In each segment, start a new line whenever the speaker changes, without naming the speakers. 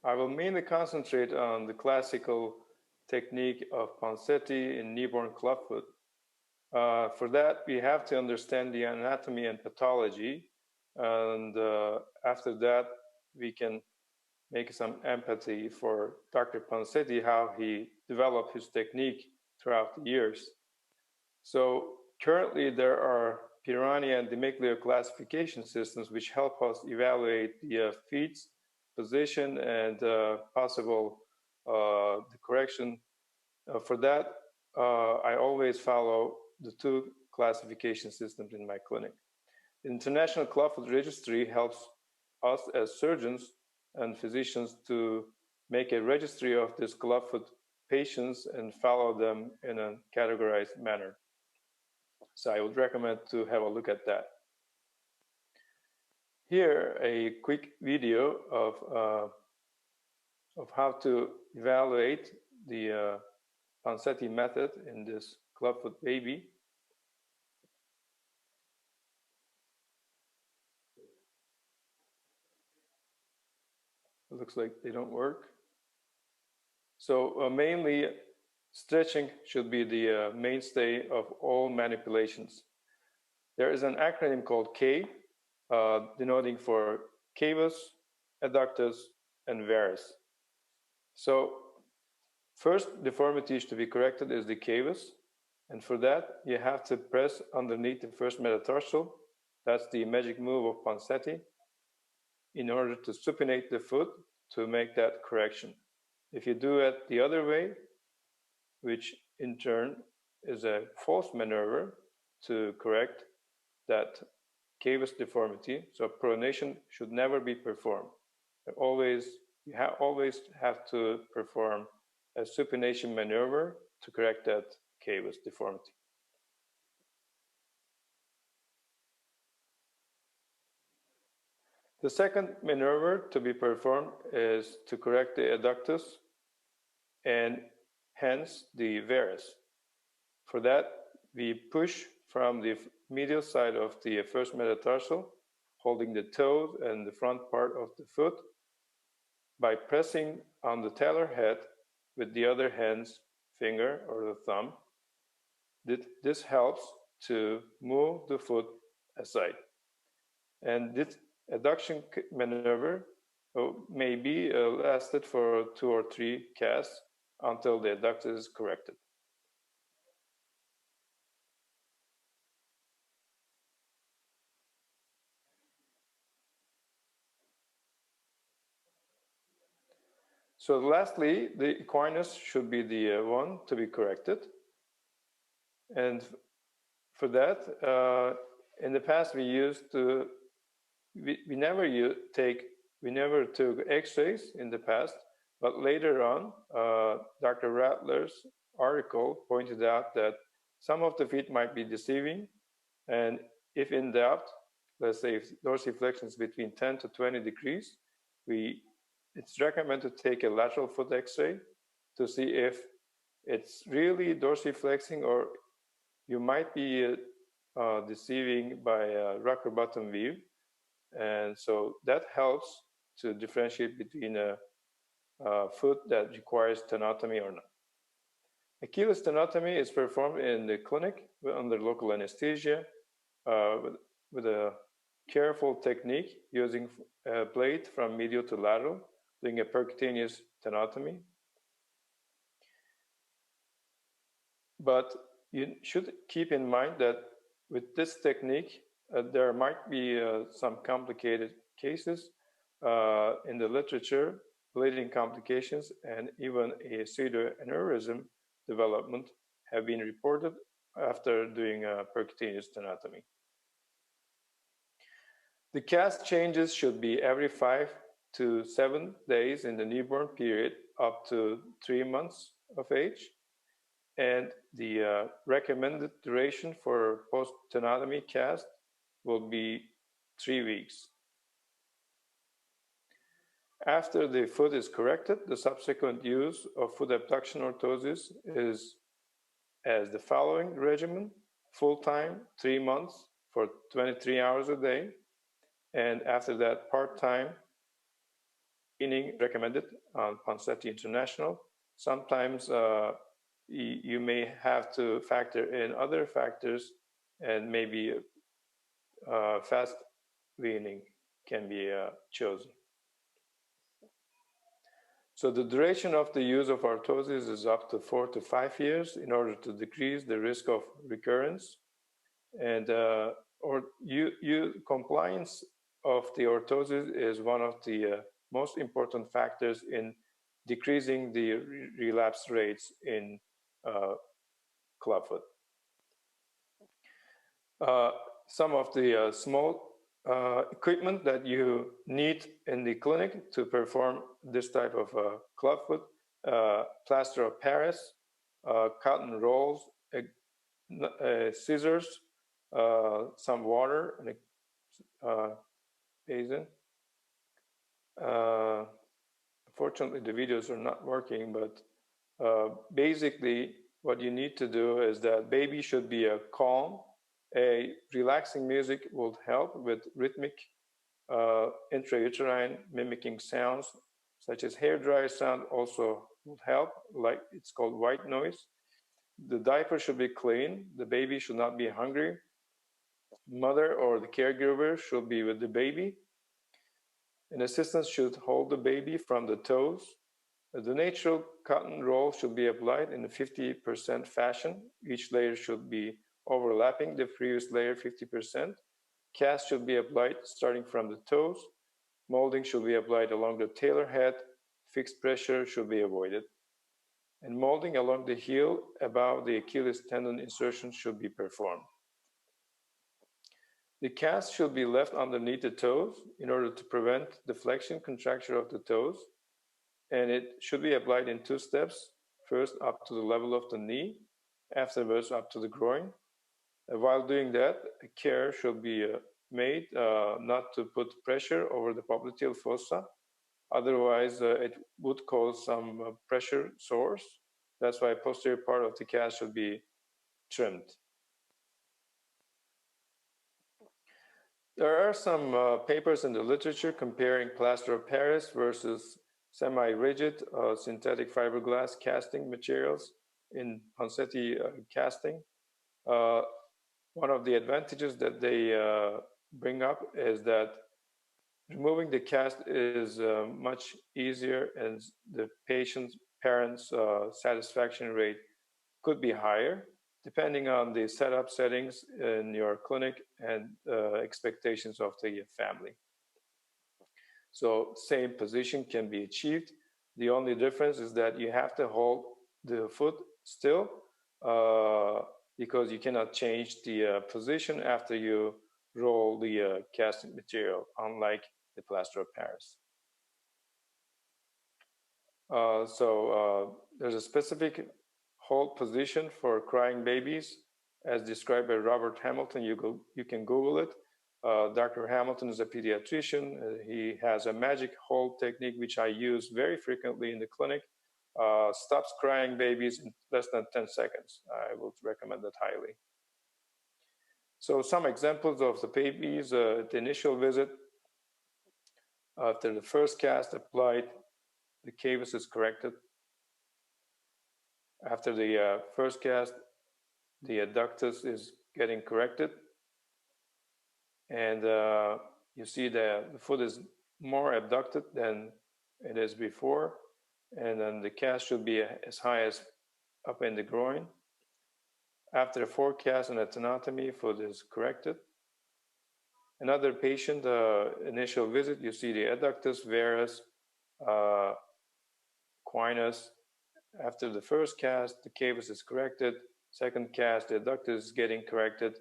I will mainly concentrate on the classical technique of Ponseti in newborn clubfoot. For that, we have to understand the anatomy and pathology, and after that, we can make some empathy for Dr. Ponseti, how he developed his technique throughout the years. So currently, there are Piranha and Demiglio classification systems which help us evaluate the feet's position and possible the correction. For that, I always follow the two classification systems in my clinic. The International Clubfoot Registry helps us as surgeons and physicians to make a registry of these clubfoot patients and follow them in a categorized manner. So I would recommend to have a look at that. Here, a quick video of how to evaluate the Ponseti method in this clubfoot baby. It looks like they don't work. So mainly, stretching should be the mainstay of all manipulations. There is an acronym called K, denoting for cavus, adductors, and varus. So first deformity is to be corrected is the cavus, and for that you have to press underneath the first metatarsal. That's the magic move of Ponseti, in order to supinate the foot to make that correction. If you do it the other way, which in turn is a false maneuver to correct that cavus deformity, so pronation should never be performed. You always have to perform a supination maneuver to correct that cavus deformity. The second maneuver to be performed is to correct the adductors and hence the varus. For that, we push from the medial side of the first metatarsal, holding the toes and the front part of the foot by pressing on the talar head with the other hand's finger or the thumb. This helps to move the foot aside. And this adduction maneuver may be lasted for 2 or 3 casts until the adductor is corrected. So lastly, the equinus should be the one to be corrected. And for that, in the past we used to, we never took x-rays in the past, but later on, Dr. Rattler's article pointed out that some of the feet might be deceiving, and if in doubt, let's say if dorsiflexion is between 10 to 20 degrees, it's recommended to take a lateral foot x-ray to see if it's really dorsiflexing or you might be deceiving by a rocker bottom view. And so that helps to differentiate between a foot that requires tenotomy or not. Achilles tenotomy is performed in the clinic under local anesthesia with a careful technique using a blade from medial to lateral, doing a percutaneous tenotomy. But you should keep in mind that with this technique, there might be some complicated cases in the literature, bleeding complications, and even a pseudoaneurysm development have been reported after doing a percutaneous tenotomy. The cast changes should be every 5 to 7 days in the newborn period up to 3 months of age. And the recommended duration for post-tenotomy cast will be 3 weeks. After the foot is corrected, the subsequent use of foot abduction orthosis is as the following regimen: full-time, 3 months for 23 hours a day, and after that part-time screening recommended on Ponseti International. Sometimes you may have to factor in other factors, and maybe fast weaning can be chosen. So the duration of the use of orthosis is up to 4 to 5 years in order to decrease the risk of recurrence. And compliance of the orthosis is one of the most important factors in decreasing the relapse rates in Clubfoot. Some of the small equipment that you need in the clinic to perform this type of Clubfoot: plaster of Paris, cotton rolls, scissors, some water, and a basin. Unfortunately, the videos are not working, but basically what you need to do is that baby should be calm. A relaxing music will help with rhythmic intrauterine mimicking sounds, such as hair dryer sound also will help, like it's called white noise. The diaper should be clean. The baby should not be hungry. Mother or the caregiver should be with the baby. An assistant should hold the baby from the toes. The natural cotton roll should be applied in a 50% fashion. Each layer should be overlapping the previous layer 50%. Cast should be applied starting from the toes. Molding should be applied along the tailor head. Fixed pressure should be avoided. And molding along the heel above the Achilles tendon insertion should be performed. The cast should be left underneath the toes in order to prevent the flexion contracture of the toes. And it should be applied in 2 steps. First up to the level of the knee, afterwards up to the groin. While doing that, care should be made not to put pressure over the popliteal fossa. Otherwise, it would cause some pressure sores. That's why posterior part of the cast should be trimmed. There are some papers in the literature comparing plaster of Paris versus semi-rigid synthetic fiberglass casting materials in Ponseti casting. One of the advantages that they bring up is that removing the cast is much easier, and the patient's parents' satisfaction rate could be higher, depending on the setup settings in your clinic and expectations of the family. So same position can be achieved. The only difference is that you have to hold the foot still because you cannot change the position after you roll the casting material, unlike the plaster of Paris. There's a specific hold position for crying babies, as described by Robert Hamilton. You can Google it. Dr. Hamilton is a pediatrician. He has a magic hold technique, which I use very frequently in the clinic. Stops crying babies in less than 10 seconds. I would recommend that highly. So some examples of the babies at the initial visit. After the first cast applied, the cavus is corrected. After the first cast, the adductus is getting corrected. And you see the foot is more abducted than it is before. And then the cast should be as high as up in the groin. After a forecast and a tenotomy, foot is corrected. Another patient, initial visit, you see the adductus, varus, quinus. After the first cast, the cavus is corrected. Second cast, the adductus is getting corrected.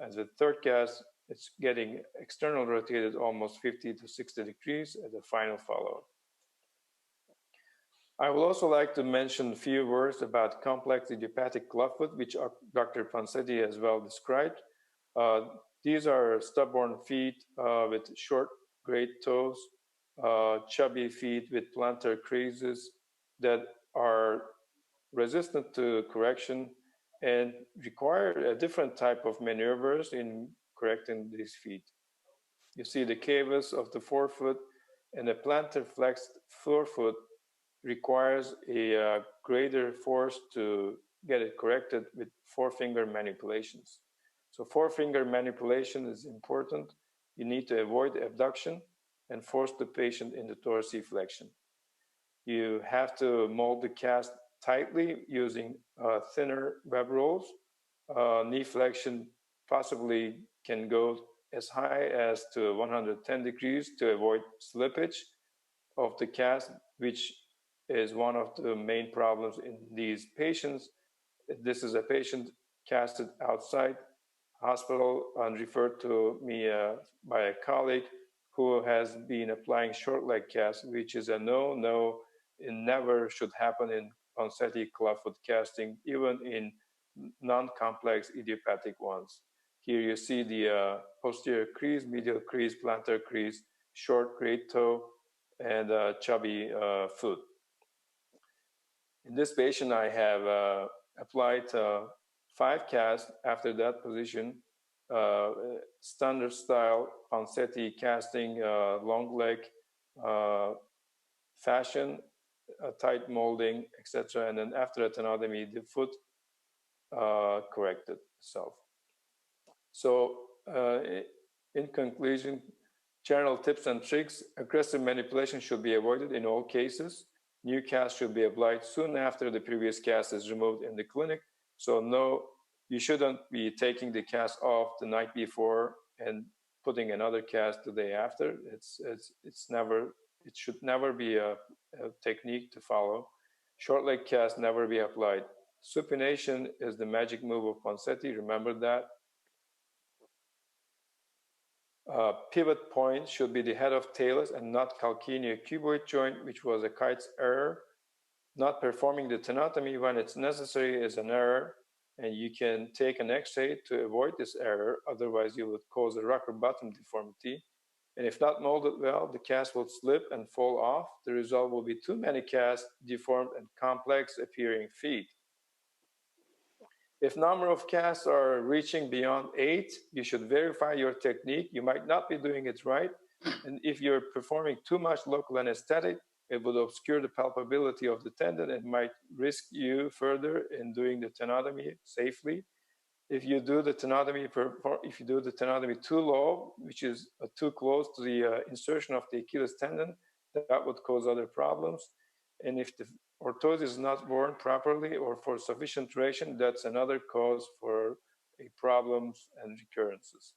As the third cast, it's getting external rotated almost 50 to 60 degrees at the final follow-up. I would also like to mention a few words about complex idiopathic clubfoot, which Dr. Ponseti as well described. These are stubborn feet with short, great toes, chubby feet with plantar creases that are resistant to correction and require a different type of maneuvers in correcting these feet. You see the cavus of the forefoot and a plantar flexed forefoot requires a greater force to get it corrected with forefinger manipulations. So forefinger manipulation is important. You need to avoid abduction and force the patient into dorsiflexion. You have to mold the cast tightly using thinner web rolls. Knee flexion possibly can go as high as to 110 degrees to avoid slippage of the cast, which is one of the main problems in these patients. This is a patient casted outside hospital and referred to me by a colleague who has been applying short leg cast, which is a no, it never should happen in Ponseti Clubfoot casting, even in non-complex idiopathic ones. Here you see the posterior crease, medial crease, plantar crease, short great toe, and chubby foot. In this patient, I have applied 5 casts after that position, standard style Ponseti casting, long leg fashion, tight molding, etc. And then after a tenotomy, the foot corrected itself. So in conclusion, general tips and tricks: aggressive manipulation should be avoided in all cases. New cast should be applied soon after the previous cast is removed in the clinic. So no, you shouldn't be taking the cast off the night before and putting another cast the day after. It should never be a technique to follow. Short leg cast never be applied. Supination is the magic move of Ponseti. Remember that. Pivot point should be the head of talus and not calcaneal cuboid joint, which was a Kite's error. Not performing the tenotomy when it's necessary is an error, and you can take an X-ray to avoid this error. Otherwise, you would cause a rocker bottom deformity. And if not molded well, the cast will slip and fall off. The result will be too many casts, deformed and complex appearing feet. If number of casts are reaching beyond 8, you should verify your technique. You might not be doing it right. And if you're performing too much local anesthetic, it would obscure the palpability of the tendon and might risk you further in doing the tenotomy safely. If you do the tenotomy too low, which is too close to the insertion of the Achilles tendon, that would cause other problems. And if the orthosis is not worn properly or for sufficient duration, that's another cause for problems and recurrences.